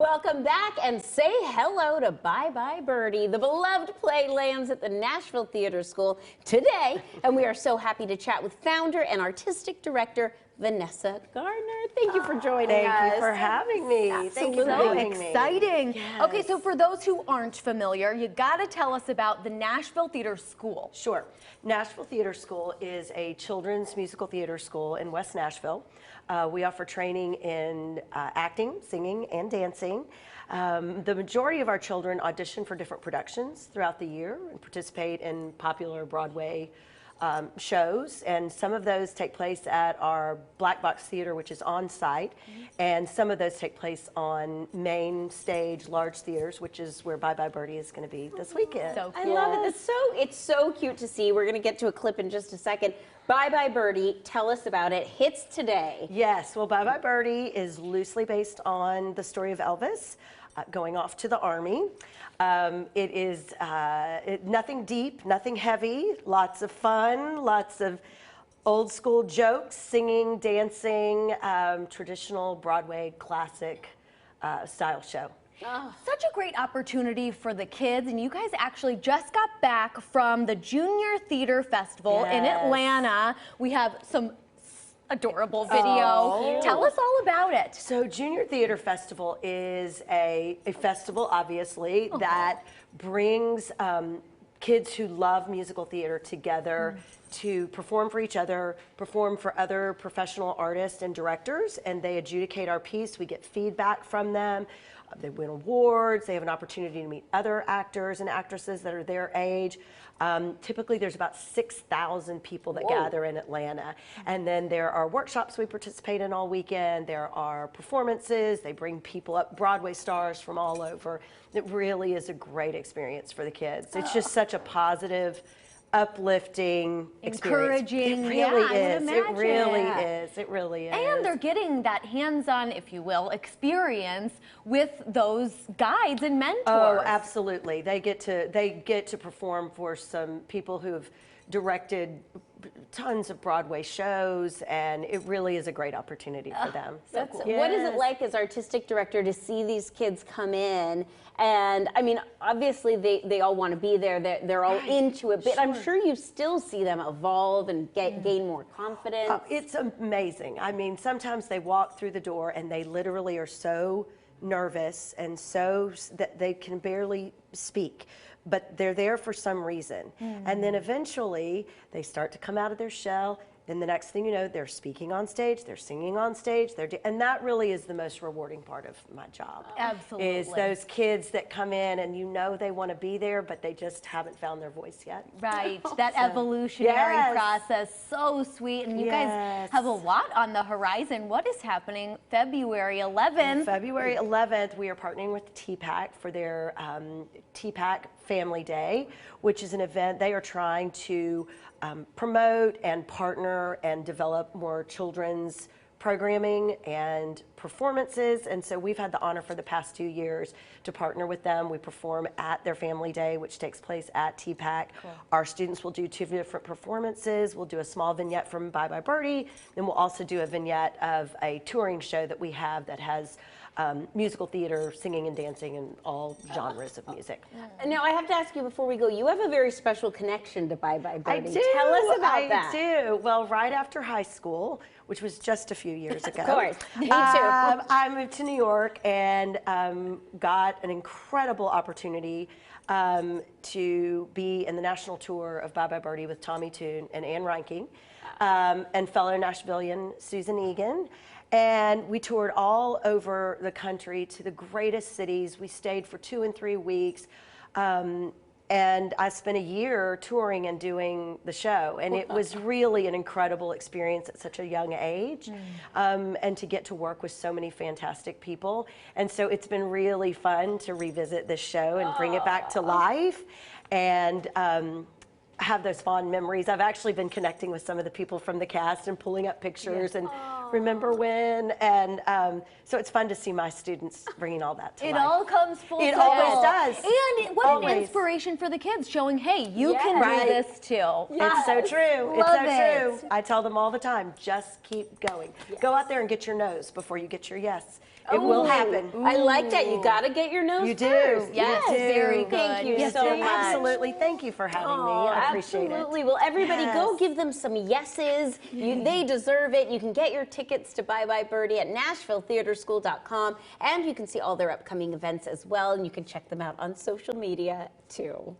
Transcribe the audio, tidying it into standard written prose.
Welcome back and say hello to Bye Bye Birdie. The beloved play lands at the Nashville Theatre School today, and we are so happy to chat with founder and artistic director Vanessa Garner. Thank you for joining us. Thank you for having me. Absolutely. Thank you for So having me. exciting. Yes. Okay, so for those who aren't familiar, you got to tell us about the Nashville Theatre School. Sure. Nashville Theatre School is a children's musical theater school in West Nashville. We offer training in acting, singing, and dancing. The majority of our children audition for different productions throughout the year and participate in popular Broadway shows, and some of those take place at our Black Box Theater, which is on site, and some of those take place on main stage, large theaters, which is where Bye Bye Birdie is going to be this weekend. So I love it. It's so cute to see. We're going to get to a clip in just a second. Bye Bye Birdie, tell us about it. Hits today. Yes, well, Bye Bye Birdie is loosely based on the story of Elvis going off to the Army. It is nothing deep, nothing heavy, lots of fun, lots of old school jokes, singing, dancing, traditional Broadway classic style show. Such a great opportunity for the kids, and you guys actually just got back from the Junior Theater Festival in Yes. Atlanta. We have some adorable video. Oh. Tell us all about it. So Junior Theater Festival is a festival, obviously, that brings kids who love musical theater together to perform for each other, perform for other professional artists and directors, and they adjudicate our piece. We get feedback from them. They win awards. They have an opportunity to meet other actors and actresses that are their age. Typically, there's about 6,000 people that gather in Atlanta. And then there are workshops we participate in all weekend. There are performances. They bring people up, Broadway stars from all over. It really is a great experience for the kids. It's just such a positive, uplifting experience. Encouraging. It really Yeah, I would is. It imagine. really is. It really is. And they're getting that hands-on, if you will, experience with those guides and mentors. Oh, absolutely. They get to perform for some people who have directed tons of Broadway shows, and it really is a great opportunity for them. What is it like as artistic director to see these kids come in? And I mean, obviously they all want to be there. They're all into it, but I'm sure you still see them evolve and gain more confidence. It's amazing. I mean, sometimes they walk through the door and they literally are so nervous and so that they can barely speak, but they're there for some reason. And then eventually they start to come out of their shell. Then the next thing you know, they're speaking on stage, they're singing on stage, and that really is the most rewarding part of my job. Absolutely. Is those kids that come in and you know they want to be there, but they just haven't found their voice yet. Right, that evolutionary process, so sweet. And you guys have a lot on the horizon. What is happening February 11th? February 11th, we are partnering with TPAC for their TPAC Family Day, which is an event they are trying to promote and partner and develop more children's programming and performances. And so we've had the honor for the past 2 years to partner with them. We perform at their Family Day, which takes place at TPAC. Cool. Our students will do 2 different performances. We'll do a small vignette from Bye Bye Birdie, then we'll also do a vignette of a touring show that we have that has musical theater, singing and dancing, and all genres of music. Now, I have to ask you before we go, you have a very special connection to Bye Bye Birdie. I do. Tell us about that. I do. Well, right after high school, which was just a few years ago. Of course. Me too. I moved to New York and got an incredible opportunity to be in the national tour of Bye Bye Birdie with Tommy Tune and Ann Reinking and fellow Nashvilleian Susan Egan. And we toured all over the country to the greatest cities. We stayed for 2 and 3 weeks. And I spent a year touring and doing the show. And it was really an incredible experience at such a young age. And to get to work with so many fantastic people. And so it's been really fun to revisit this show and bring it back to life. And have those fond memories. I've actually been connecting with some of the people from the cast and pulling up pictures and remember when, and so it's fun to see my students bringing all that to life. It all comes full circle. It always does. And what an inspiration for the kids, showing, hey, you can do this too. It's so true. Love it's so true. I tell them all the time, just keep going. Go out there and get your no's before you get your yes. It will happen. I like that. You got to get your nose You do. first. Yes, very good. Thank you Yes, so very much. Absolutely. Thank you for having me. I appreciate Absolutely. it. Well, everybody go Yes. give them some yeses. They deserve it. You can get your tickets to Bye Bye Birdie at NashvilleTheatreSchool.com, and you can see all their upcoming events as well, and you can check them out on social media too.